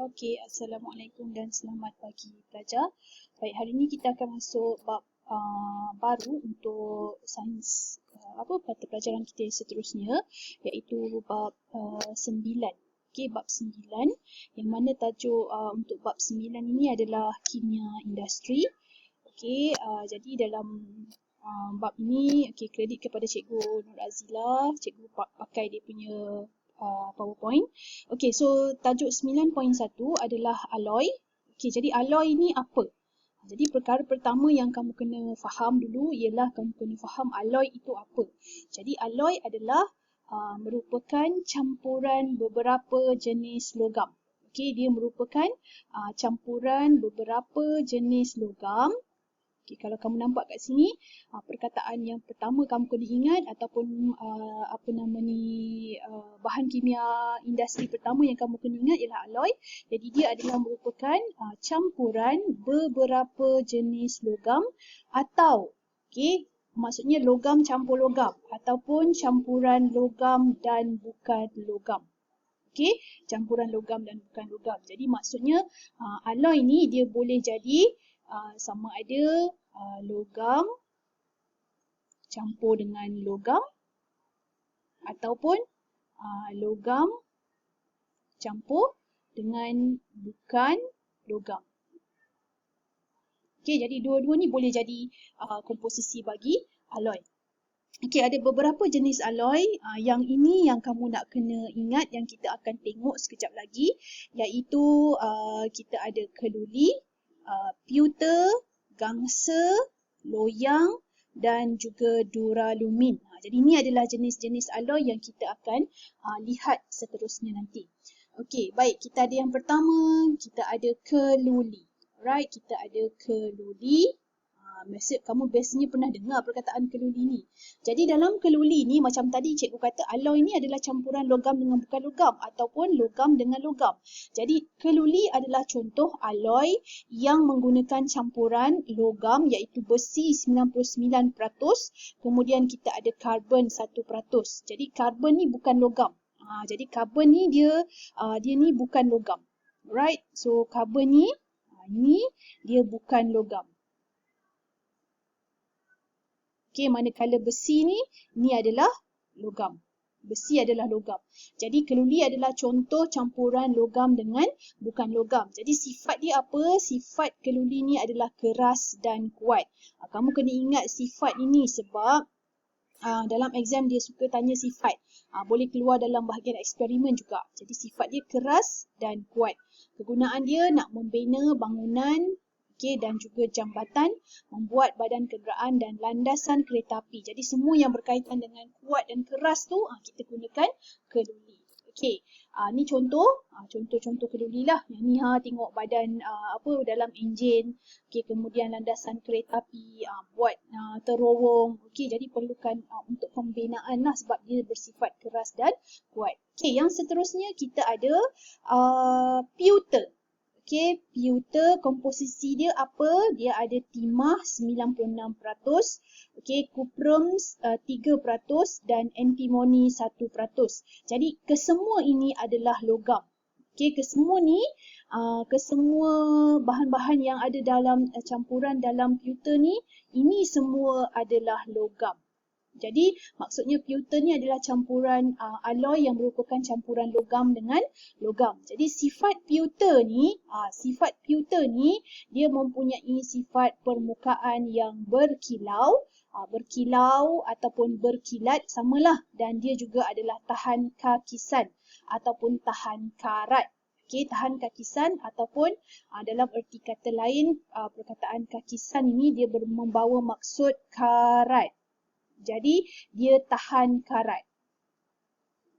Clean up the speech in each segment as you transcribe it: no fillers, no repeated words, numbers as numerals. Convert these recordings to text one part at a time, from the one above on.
Okey, Assalamualaikum dan selamat pagi pelajar. Baik, hari ini kita akan masuk bab baru untuk sains mata pelajaran kita yang seterusnya, iaitu bab 9. Okey, bab 9 yang mana tajuk untuk bab 9 ini adalah kimia industri. Okey, jadi dalam bab ini kredit kepada Cikgu Nur Azila, cikgu pakai dia punya PowerPoint. Okey, so tajuk 9.1 adalah aloi. Okey, jadi aloi ni apa? Jadi perkara pertama yang kamu kena faham dulu ialah kamu kena faham aloi itu apa. Jadi aloi adalah merupakan campuran beberapa jenis logam. Okey, dia merupakan campuran beberapa jenis logam. Okay, kalau kamu nampak kat sini, perkataan yang pertama kamu kena ingat ataupun bahan kimia industri pertama yang kamu kena ingat ialah aloi. Jadi dia adalah merupakan campuran beberapa jenis logam atau maksudnya logam campur logam ataupun campuran logam dan bukan logam. Okey, campuran logam dan bukan logam. Jadi maksudnya aloi ni dia boleh jadi sama ada logam campur dengan logam ataupun logam campur dengan bukan logam. Okey, jadi dua-dua ni boleh jadi komposisi bagi aloi. Okey, ada beberapa jenis aloi. Yang ini yang kamu nak kena ingat yang kita akan tengok sekejap lagi, iaitu kita ada keluli, pewter, gangsa, loyang dan juga duralumin. Jadi ini adalah jenis-jenis aloi yang kita akan lihat seterusnya nanti. Okey, baik, kita ada yang pertama, kita ada keluli. Alright, kita ada keluli. Kamu biasanya pernah dengar perkataan keluli ni. Jadi dalam keluli ni macam tadi cikgu kata aloi ni adalah campuran logam dengan bukan logam ataupun logam dengan logam. Jadi keluli adalah contoh aloi yang menggunakan campuran logam iaitu besi 99%, kemudian kita ada karbon 1%. Jadi karbon ni bukan logam. Jadi karbon ni dia ni bukan logam. Alright. So karbon ni dia bukan logam. Okey, manakala besi ni adalah logam. Besi adalah logam. Jadi keluli adalah contoh campuran logam dengan bukan logam. Jadi sifat dia apa? Sifat keluli ni adalah keras dan kuat. Kamu kena ingat sifat ini sebab dalam exam dia suka tanya sifat. Boleh keluar dalam bahagian eksperimen juga. Jadi sifat dia keras dan kuat. Kegunaan dia nak membina bangunan dan juga jambatan, membuat badan kenderaan dan landasan kereta api. Jadi semua yang berkaitan dengan kuat dan keras tu kita gunakan keluli. Okey, ni contoh keluli lah. Yang ni tengok badan dalam enjin. Okey, kemudian landasan kereta api, buat terowong. Okey, jadi perlukan untuk pembinaan lah sebab dia bersifat keras dan kuat. Okey, yang seterusnya kita ada pewter. Okey, pewter komposisi dia apa? Dia ada timah 96%, okey, kuprum 3% dan antimoni 1%. Jadi kesemua ini adalah logam. Okey, kesemua bahan-bahan yang ada dalam campuran dalam pewter ni, ini semua adalah logam. Jadi maksudnya pewter ni adalah campuran aloi yang merupakan campuran logam dengan logam. Jadi sifat pewter ni dia mempunyai sifat permukaan yang berkilau ataupun berkilat samalah, dan dia juga adalah tahan kakisan ataupun tahan karat. Okey, tahan kakisan ataupun dalam erti kata lain perkataan kakisan ini dia membawa maksud karat. Jadi dia tahan karat.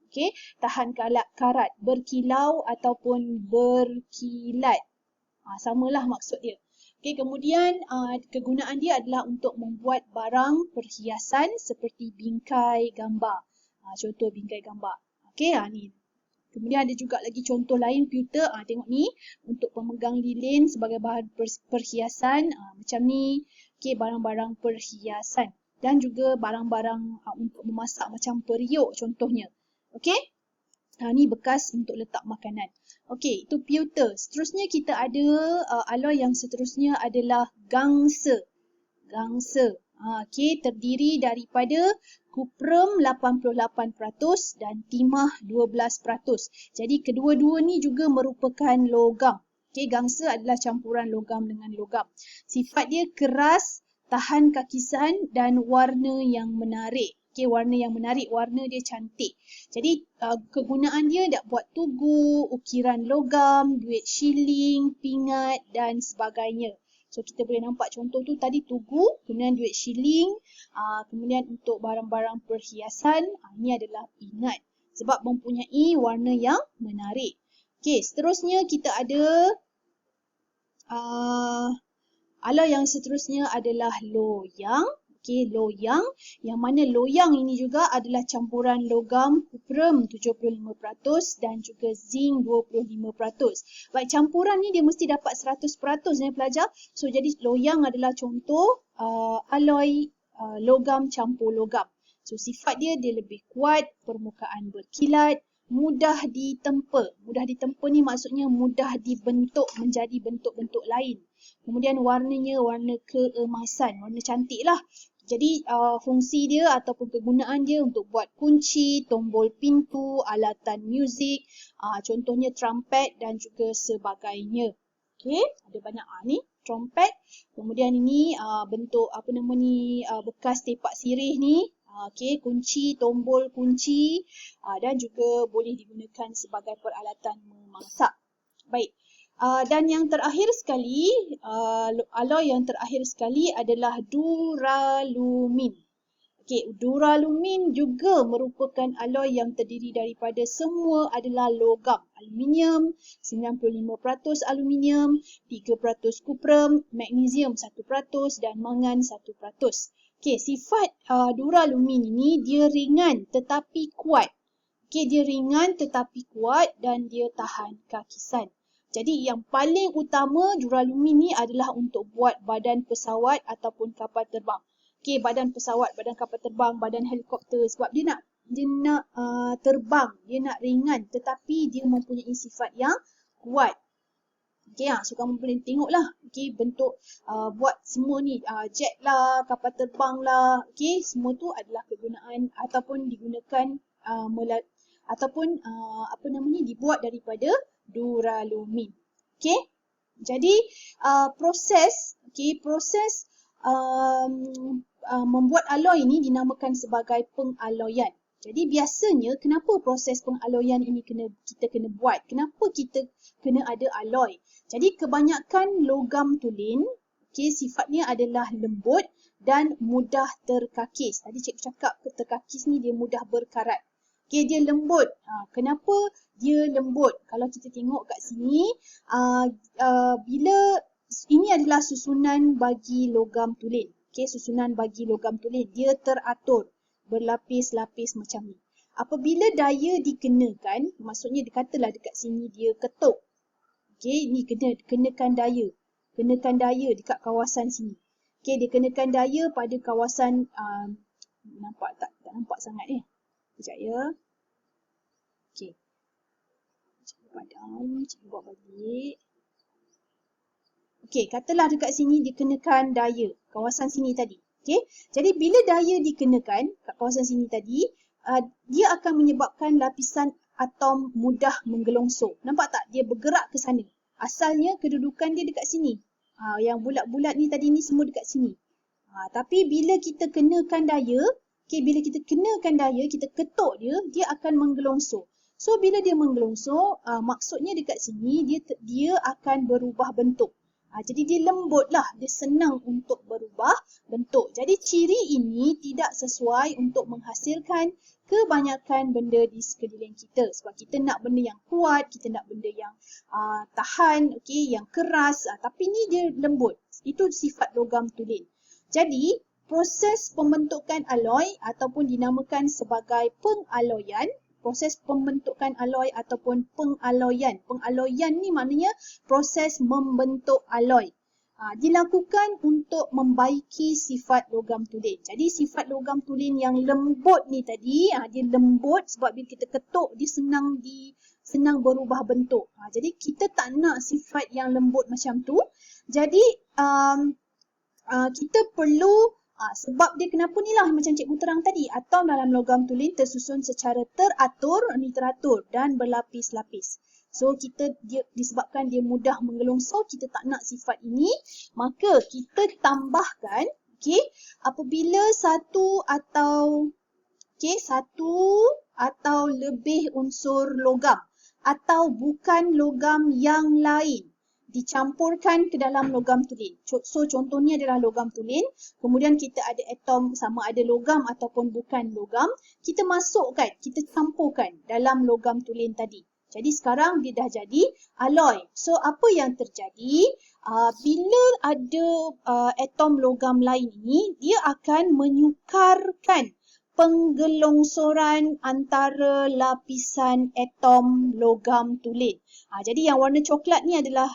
Okey, tahan karat, berkilau ataupun berkilat. Samalah maksud dia. Okey, kemudian kegunaan dia adalah untuk membuat barang perhiasan seperti bingkai gambar. Contoh bingkai gambar. Okey, ni. Kemudian ada juga lagi contoh lain pewter. Tengok ni, untuk pemegang lilin sebagai bahan perhiasan macam ni. Okey, barang-barang perhiasan. Dan juga barang-barang untuk memasak macam periuk contohnya. Okey? Ni bekas untuk letak makanan. Okey, itu pewter. Seterusnya kita ada aloi yang seterusnya adalah gangsa. Gangsa. Okey, terdiri daripada kuprum 88% dan timah 12%. Jadi kedua-dua ni juga merupakan logam. Okey, gangsa adalah campuran logam dengan logam. Sifat dia keras, tahan kakisan dan warna yang menarik. Okey, warna yang menarik, warna dia cantik. Jadi kegunaan dia nak buat tugu, ukiran logam, duit shilling, pingat dan sebagainya. So kita boleh nampak contoh tu tadi tugu, kemudian duit shilling, kemudian untuk barang-barang perhiasan, ini adalah pingat sebab mempunyai warna yang menarik. Okey, seterusnya kita ada aloi yang seterusnya adalah loyang. Okey, loyang, yang mana loyang ini juga adalah campuran logam kuprum 75% dan juga zinc 25%. Baik, campuran ni dia mesti dapat 100% ya pelajar. So jadi loyang adalah contoh aloi logam campur logam. So sifat dia lebih kuat, permukaan berkilat, mudah ditempa. Mudah ditempa ni maksudnya mudah dibentuk menjadi bentuk-bentuk lain. Kemudian warnanya warna keemasan, warna cantik lah. Jadi fungsi dia ataupun kegunaan dia untuk buat kunci, tombol pintu, alatan muzik, contohnya trumpet dan juga sebagainya. Okey, ada banyak ni trumpet. Kemudian ini bentuk bekas tepak sirih ni. Okey, kunci, tombol kunci dan juga boleh digunakan sebagai peralatan memasak. Baik. Dan yang terakhir sekali, aloi yang terakhir sekali adalah duralumin. Okey, duralumin juga merupakan aloi yang terdiri daripada semua adalah logam. Aluminium, 95% aluminium, 3% kuprum, magnesium 1% dan mangan 1%. Okey, sifat duralumin ini dia ringan tetapi kuat. Okey, dia ringan tetapi kuat dan dia tahan kakisan. Jadi yang paling utama duralumin ni adalah untuk buat badan pesawat ataupun kapal terbang. Okey, badan pesawat, badan kapal terbang, badan helikopter sebab dia nak terbang, dia nak ringan tetapi dia mempunyai sifat yang kuat. Okey, so kamu boleh tengoklah. Okey, bentuk buat semua ni jet lah, kapal terbang lah. Okey, semua tu adalah kegunaan ataupun digunakan dibuat daripada duralumin. Okey. Jadi proses membuat aloi ini dinamakan sebagai pengaloyan. Jadi biasanya kenapa proses pengaloyan ini kita kena buat? Kenapa kita kena ada aloi? Jadi kebanyakan logam tulen, okey, sifatnya adalah lembut dan mudah terkakis. Tadi cikgu cakap terkakis ni dia mudah berkarat. Okey, dia lembut. Kenapa dia lembut? Kalau kita tengok kat sini, bila ini adalah susunan bagi logam tulen. Okey, susunan bagi logam tulen. Dia teratur, berlapis-lapis macam ni. Apabila daya dikenakan, maksudnya dikatalah dekat sini dia ketuk. Okey, ni kenakan daya. Kenakan daya dekat kawasan sini. Okey, dia kenakan daya pada kawasan, nampak tak? Tak nampak sangat ni. Sekejap ya. Okey. Cikgu padam, cikgu buat balik. Okey, katalah dekat sini dikenakan daya, kawasan sini tadi. Okey. Jadi bila daya dikenakan kat kawasan sini tadi, dia akan menyebabkan lapisan atom mudah menggelongsor. Nampak tak? Dia bergerak ke sana. Asalnya kedudukan dia dekat sini. Yang bulat-bulat ni tadi ni semua dekat sini. Tapi bila kita kenakan daya, bila kita kenakan daya, kita ketuk dia akan menggelongsor. So bila dia menggelongsor, maksudnya dekat sini dia akan berubah bentuk. Jadi dia lembut lah, dia senang untuk berubah bentuk. Jadi ciri ini tidak sesuai untuk menghasilkan kebanyakan benda di sekeliling kita. Sebab kita nak benda yang kuat, kita nak benda yang tahan, yang keras. Tapi ni dia lembut. Itu sifat logam tulen. Jadi proses pembentukan aloi ataupun dinamakan sebagai pengaloyan, proses pembentukan aloi ataupun pengaloyan. Pengaloyan ni maknanya proses membentuk aloi. dilakukan untuk membaiki sifat logam tulen. Jadi sifat logam tulen yang lembut ni tadi, dia lembut sebab bila kita ketuk dia senang berubah bentuk. Jadi kita tak nak sifat yang lembut macam tu. Jadi kita perlu sebab dia kenapa ni lah macam cikgu terang tadi, atom dalam logam tulen tersusun secara teratur dan berlapis-lapis. So disebabkan dia mudah menggelongso, kita tak nak sifat ini, maka kita tambahkan apabila satu atau lebih unsur logam atau bukan logam yang lain dicampurkan ke dalam logam tulen. So contohnya adalah logam tulen, kemudian kita ada atom sama ada logam ataupun bukan logam, kita masukkan, kita campurkan dalam logam tulen tadi. Jadi sekarang dia dah jadi aloi. So apa yang terjadi? Bila ada atom logam lain ini, dia akan menyukarkan penggelongsoran antara lapisan atom logam tulen. Jadi yang warna coklat ni adalah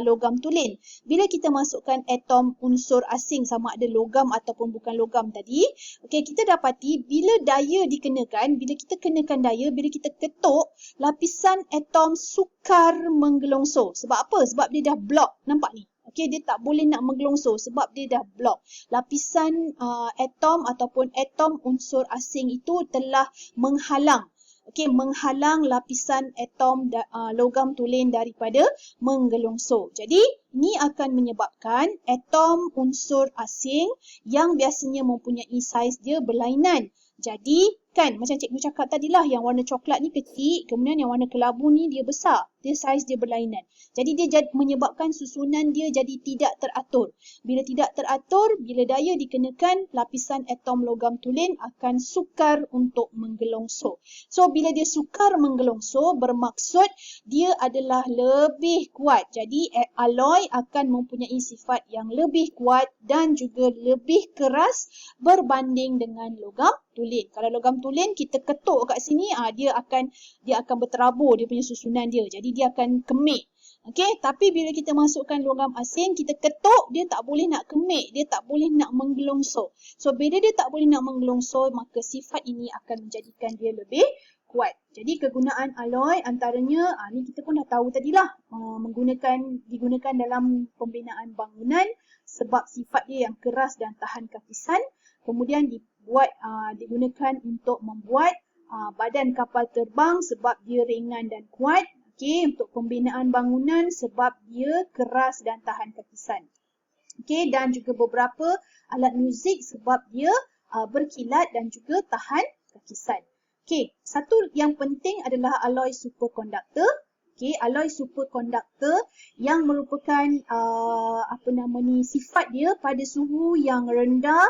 logam tulen. Bila kita masukkan atom unsur asing sama ada logam ataupun bukan logam tadi, kita dapati bila daya dikenakan, bila kita kenakan daya, bila kita ketuk, lapisan atom sukar menggelongso. Sebab apa? Sebab dia dah block. Nampak ni? Dia tak boleh nak menggelongso sebab dia dah block. Lapisan atom ataupun atom unsur asing itu telah menghalang. Menghalang lapisan atom logam tulen daripada menggelongso. Jadi, ini akan menyebabkan atom unsur asing yang biasanya mempunyai saiz dia berlainan. Jadi, kan macam cikgu cakap tadilah, yang warna coklat ni kecil, kemudian yang warna kelabu ni dia besar. Dia saiz dia berlainan. Jadi dia menyebabkan susunan dia jadi tidak teratur. Bila tidak teratur, bila daya dikenakan, lapisan atom logam tulen akan sukar untuk menggelongso. So bila dia sukar menggelongso, bermaksud dia adalah lebih kuat. Jadi aloi akan mempunyai sifat yang lebih kuat dan juga lebih keras berbanding dengan logam tulen. Kalau logam tulen kita ketuk kat sini, dia akan berterabur dia punya susunan dia. Jadi dia akan kemik. Tapi bila kita masukkan logam asing, kita ketuk, dia tak boleh nak kemik, dia tak boleh nak menggelongso. So bila dia tak boleh nak menggelongso, maka sifat ini akan menjadikan dia lebih kuat. Jadi kegunaan aloi antaranya, ni kita pun dah tahu tadilah, digunakan dalam pembinaan bangunan sebab sifat dia yang keras dan tahan kapisan. Kemudian digunakan untuk membuat badan kapal terbang sebab dia ringan dan kuat. Untuk pembinaan bangunan sebab dia keras dan tahan kapisan. Dan juga beberapa alat muzik sebab dia berkilat dan juga tahan kapisan. Satu yang penting adalah aloi superkonduktor. Aloi superkonduktor yang merupakan sifat dia pada suhu yang rendah.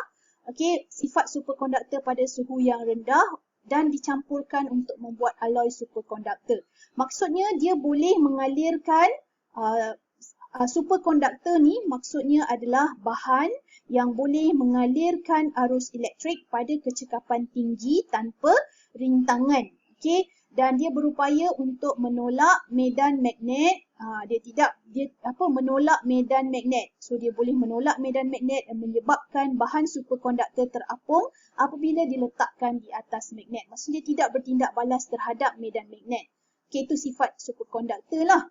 Sifat superkonduktor pada suhu yang rendah dan dicampurkan untuk membuat aloi superkonduktor. Maksudnya dia boleh mengalirkan, superkonduktor ni maksudnya adalah bahan yang boleh mengalirkan arus elektrik pada kecekapan tinggi tanpa rintangan. Dan dia berupaya untuk menolak medan magnet. Menolak medan magnet. So dia boleh menolak medan magnet dan menyebabkan bahan superkonduktor terapung apabila diletakkan di atas magnet. Maksudnya tidak bertindak balas terhadap medan magnet. Itu sifat superkonduktor lah.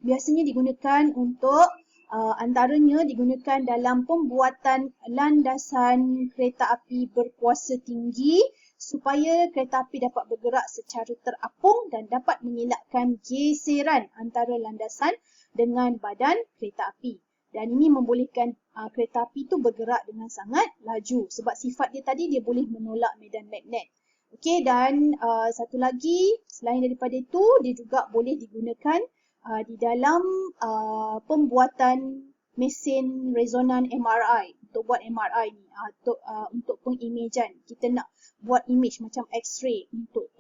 Biasanya digunakan untuk antaranya digunakan dalam pembuatan landasan kereta api berkuasa tinggi supaya kereta api dapat bergerak secara terapung dan dapat mengelakkan geseran antara landasan dengan badan kereta api. Dan ini membolehkan kereta api itu bergerak dengan sangat laju sebab sifat dia tadi dia boleh menolak medan magnet. Dan satu lagi selain daripada itu, dia juga boleh digunakan di dalam pembuatan mesin resonan MRI. Untuk buat MRI ni, untuk pengimejan. Kita nak buat image macam X-ray untuk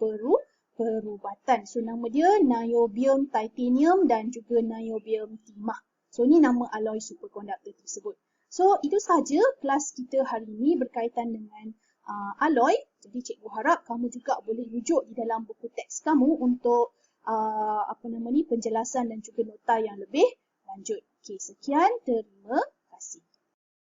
perubatan. So nama dia niobium titanium dan juga niobium timah. So ni nama aloi superkonduktor tersebut. So itu sahaja kelas kita hari ini berkaitan dengan aloi. Jadi cikgu harap kamu juga boleh rujuk di dalam buku teks kamu untuk penjelasan dan juga nota yang lebih lanjut. Okey, sekian. Terima kasih.